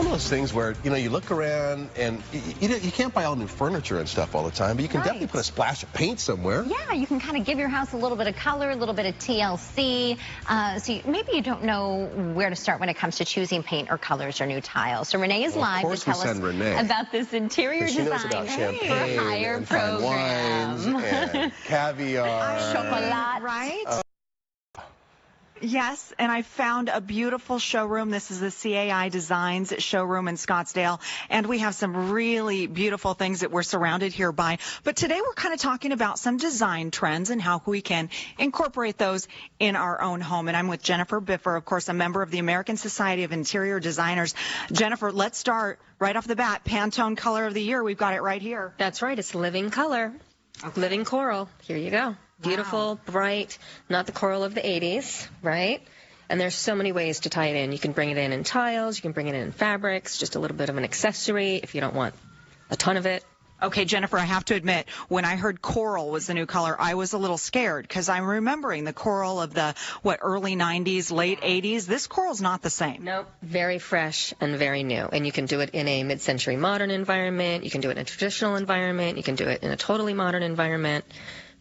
one of those things where, you know, you look around and you can't buy all new furniture and stuff all the time, but you can definitely put a splash of paint somewhere. Yeah, you can kind of give your house a little bit of color, a little bit of TLC. Maybe you don't know where to start when it comes to choosing paint or colors or new tiles. So Renee is live to tell us about this interior design knows about champagne for hire and program. Fine wines and caviar. Chocolate. Right? Yes, and I found a beautiful showroom. This is the CAI Designs showroom in Scottsdale, and we have some really beautiful things that we're surrounded here by. But today we're kind of talking about some design trends and how we can incorporate those in our own home. And I'm with Jennifer Biffer, of course, a member of the American Society of Interior Designers. Jennifer, let's start right off the bat. Pantone Color of the Year. We've got it right here. That's right. It's Living Color. Okay. Living Coral. Here you go. Beautiful, bright, not the coral of the 80s, right? And there's so many ways to tie it in. You can bring it in tiles, you can bring it in fabrics, just a little bit of an accessory if you don't want a ton of it. Okay, Jennifer, I have to admit, when I heard coral was the new color, I was a little scared because I'm remembering the coral of the, early 90s, late 80s. This coral's not the same. Nope. Very fresh and very new. And you can do it in a mid-century modern environment. You can do it in a traditional environment. You can do it in a totally modern environment.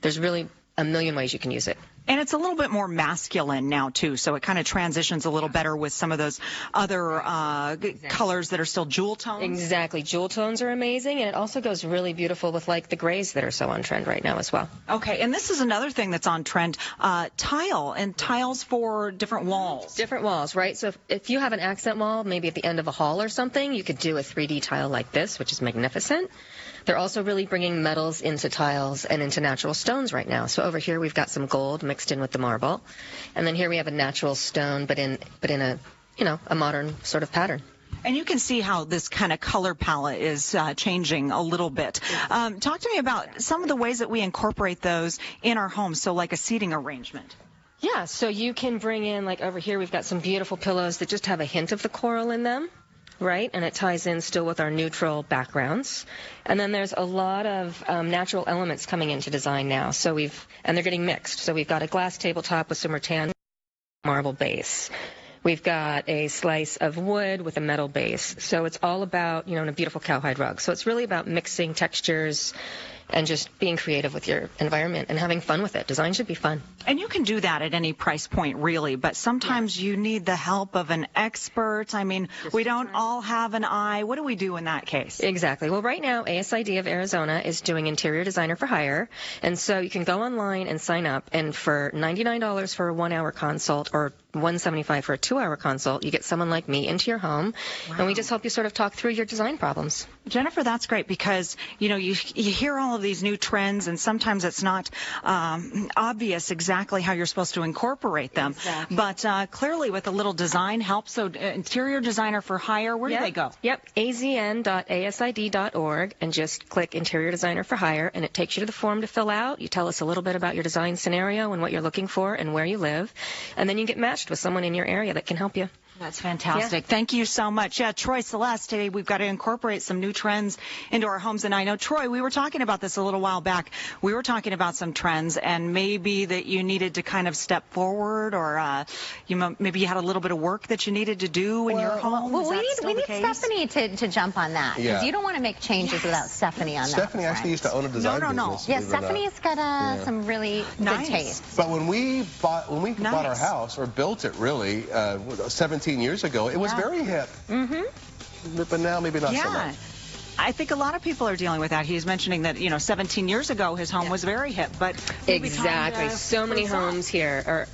There's really a million ways you can use it. And it's a little bit more masculine now, too, so it kind of transitions a little better with some of those other colors that are still jewel tones. Exactly. Jewel tones are amazing, and it also goes really beautiful with, like, the grays that are so on trend right now as well. Okay, and this is another thing that's on trend, tile, and tiles for different walls. Different walls, right? So if you have an accent wall, maybe at the end of a hall or something, you could do a 3D tile like this, which is magnificent. They're also really bringing metals into tiles and into natural stones right now. So over here we've got some gold mixed in with the marble, and then here we have a natural stone, but in a, you know, a modern sort of pattern. And you can see how this kind of color palette is changing a little bit. Talk to me about some of the ways that we incorporate those in our homes, so like a seating arrangement. Yeah, so you can bring in, like over here we've got some beautiful pillows that just have a hint of the coral in them. Right, and it ties in still with our neutral backgrounds. And then there's a lot of natural elements coming into design now. So and they're getting mixed. So we've got a glass tabletop with some rattan marble base. We've got a slice of wood with a metal base. So it's all about, you know, and a beautiful cowhide rug. So it's really about mixing textures and just being creative with your environment and having fun with it. Design should be fun. And you can do that at any price point, really, but sometimes you need the help of an expert. I mean, we don't all have an eye. What do we do in that case? Exactly. Well, right now, ASID of Arizona is doing interior designer for hire, and so you can go online and sign up, and for $99 for a 1-hour consult or $175 for a 2-hour consult, you get someone like me into your home, and we just help you sort of talk through your design problems. Jennifer, that's great because, you know, you hear all of these new trends, and sometimes it's not obvious exactly how you're supposed to incorporate them. Exactly. But clearly with a little design help, so interior designer for hire, where do they go? Yep, azn.asid.org, and just click interior designer for hire, and it takes you to the form to fill out. You tell us a little bit about your design scenario and what you're looking for and where you live, and then you get matched with someone in your area that can help you. That's fantastic. Yeah. Thank you so much. Yeah, Troy Celeste, today we've got to incorporate some new trends into our homes. And I know, Troy, we were talking about this a little while back. We were talking about some trends and maybe that you needed to kind of step forward, or maybe you had a little bit of work that you needed to do in your home. Well, we need Stephanie to jump on that, because you don't want to make changes without Stephanie on that. Stephanie actually used to own a design business. Yeah, Stephanie's got some really good taste. But when we bought our house, or built it really, 17 years ago, it was very hip. But now maybe not so much. I think a lot of people are dealing with that. He's mentioning that, 17 years ago his home was very hip, but exactly. So many homes here are,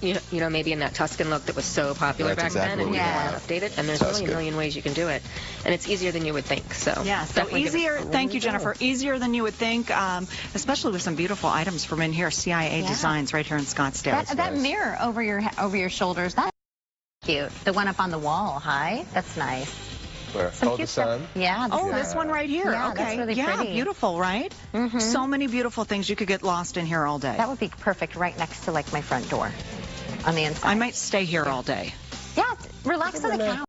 maybe in that Tuscan look that was so popular back then, and you want to update it. And there's really a million ways you can do it, and it's easier than you would think. So so easier. Thank you, Jennifer. Easier than you would think, especially with some beautiful items from in here. CIA Designs right here in Scottsdale. That mirror over your shoulders. That's cute. The one up on the wall. Hi. That's nice. Where? Oh, the sun? Yeah. This one right here. Yeah, okay. That's really pretty. Beautiful, right? So many beautiful things. You could get lost in here all day. That would be perfect right next to, like, my front door on the inside. I might stay here all day. Yeah, relax on the couch.